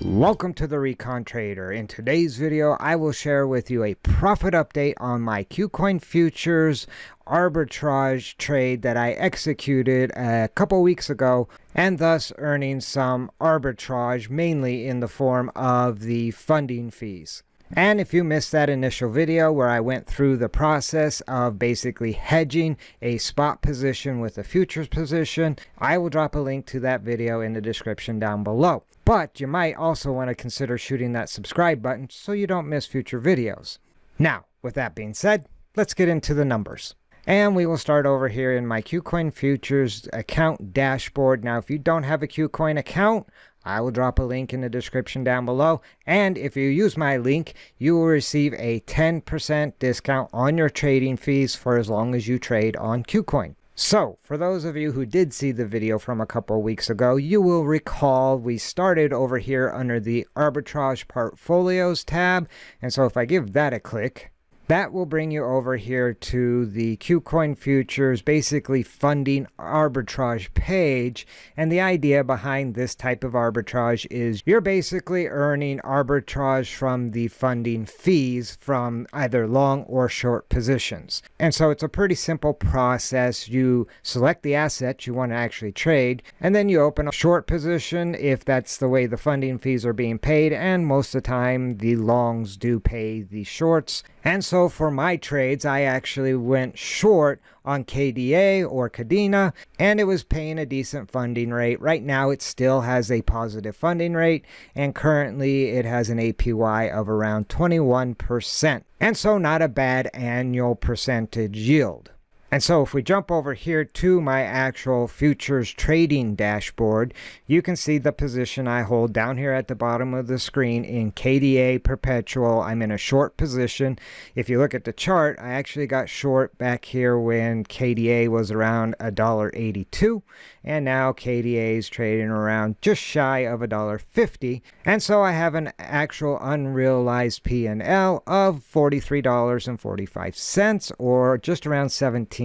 Welcome to the Recon Trader. In today's video, I will share with you a profit update on my KuCoin futures arbitrage trade that I executed a couple weeks ago, and thus earning some arbitrage, mainly in the form of the funding fees. And if you missed that initial video where I went through the process of basically hedging a spot position with a futures position, I will drop a link to that video in the description down below. But you might also want to consider shooting that subscribe button so you don't miss future videos. Now, with that being said, let's get into the numbers. And we will start over here in my KuCoin futures account dashboard. Now, if you don't have a KuCoin account, I will drop a link in the description down below. And if you use my link, you will receive a 10% discount on your trading fees for as long as you trade on KuCoin. So, for those of you who did see the video from a couple weeks ago, you will recall we started over here under the Arbitrage Portfolios tab. And so if I give that a click, that will bring you over here to the KuCoin futures, basically funding arbitrage page. And the idea behind this type of arbitrage is you're basically earning arbitrage from the funding fees from either long or short positions. And so it's a pretty simple process. You select the asset you want to actually trade, and then you open a short position if that's the way the funding fees are being paid. And most of the time, the longs do pay the shorts. And so for my trades, I actually went short on KDA or Kadena, and it was paying a decent funding rate. Right now, it still has a positive funding rate, and currently it has an APY of around 21%. And so not a bad annual percentage yield. And so if we jump over here to my actual futures trading dashboard, you can see the position I hold down here at the bottom of the screen in KDA perpetual. I'm in a short position. If you look at the chart, I actually got short back here when KDA was around $1.82, and now KDA is trading around just shy of $1.50. And so I have an actual unrealized P&L of $43.45, or just around 17%.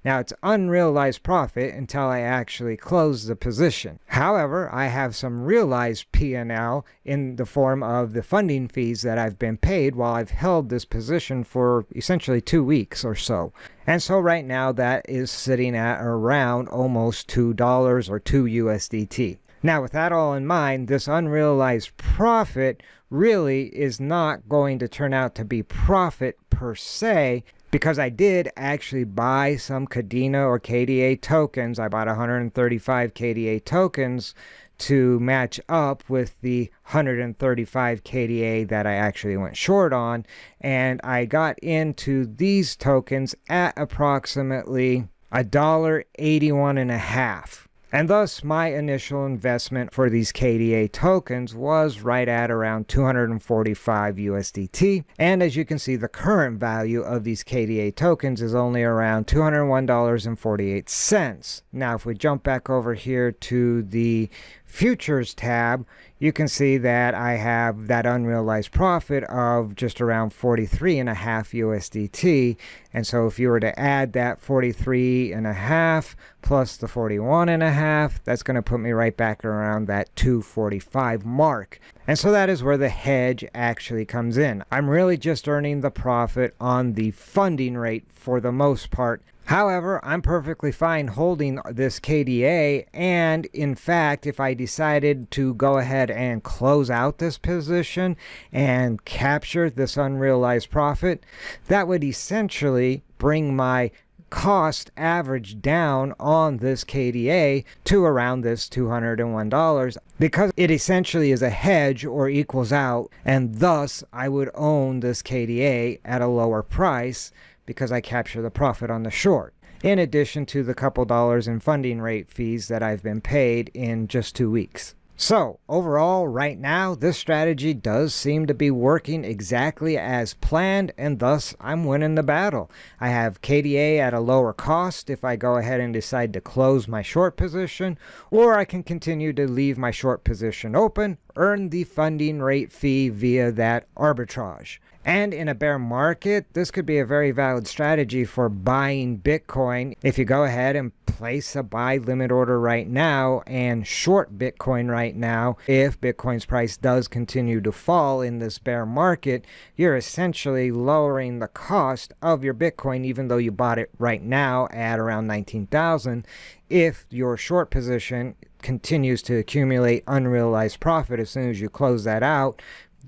Now, it's unrealized profit until I actually close the position. However, I have some realized P&L in the form of the funding fees that I've been paid while I've held this position for essentially 2 weeks or so. And so right now that is sitting at around almost $2 or 2 USDT. Now, with that all in mind, this unrealized profit really is not going to turn out to be profit per se, because I did actually buy some Kadena or KDA tokens. I bought 135 KDA tokens to match up with the 135 KDA that I actually went short on. And I got into these tokens at approximately $1.81.5. And thus, my initial investment for these KDA tokens was right at around 245 USDT. And as you can see, the current value of these KDA tokens is only around $201.48. Now, if we jump back over here to the futures tab, you can see that I have that unrealized profit of just around 43.5 USDT. And so if you were to add that 43.5 plus the 41.5, that's going to put me right back around that 245 mark. And so that is where the hedge actually comes in. I'm really just earning the profit on the funding rate for the most part. However, I'm perfectly fine holding this KDA, and in fact, if I decided to go ahead and close out this position and capture this unrealized profit, that would essentially bring my cost average down on this KDA to around this $201, because it essentially is a hedge or equals out, and thus I would own this KDA at a lower price because I capture the profit on the short, in addition to the couple dollars in funding rate fees that I've been paid in just 2 weeks. So overall, right now, this strategy does seem to be working exactly as planned, and thus I'm winning the battle. I have KDA at a lower cost if I go ahead and decide to close my short position, or I can continue to leave my short position open, earn the funding rate fee via that arbitrage. And in a bear market, this could be a very valid strategy for buying Bitcoin. If you go ahead and place a buy limit order right now and short Bitcoin right now, if Bitcoin's price does continue to fall in this bear market, you're essentially lowering the cost of your Bitcoin, even though you bought it right now at around 19,000. If your short position continues to accumulate unrealized profit as soon as you close that out,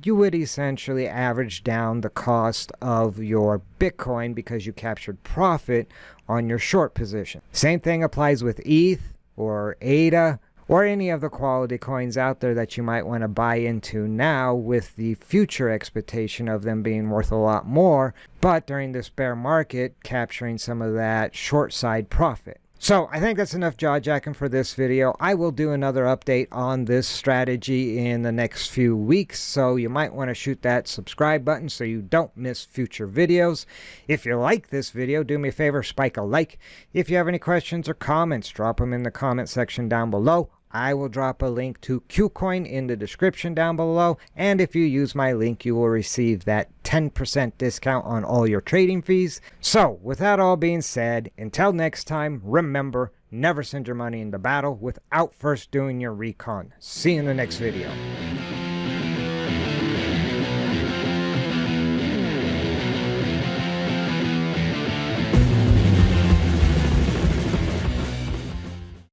you would essentially average down the cost of your Bitcoin because you captured profit on your short position. Same thing applies with ETH or ADA or any of the quality coins out there that you might want to buy into now with the future expectation of them being worth a lot more, but during this bear market capturing some of that short side profit. So I think that's enough jaw-jacking for this video. I will do another update on this strategy in the next few weeks, so you might want to shoot that subscribe button so you don't miss future videos. If you like this video, do me a favor, spike a like. If you have any questions or comments, drop them in the comment section down below. I will drop a link to KuCoin in the description down below, and if you use my link, you will receive that 10% discount on all your trading fees. So, with that all being said, until next time, remember, never send your money into battle without first doing your recon. See you in the next video.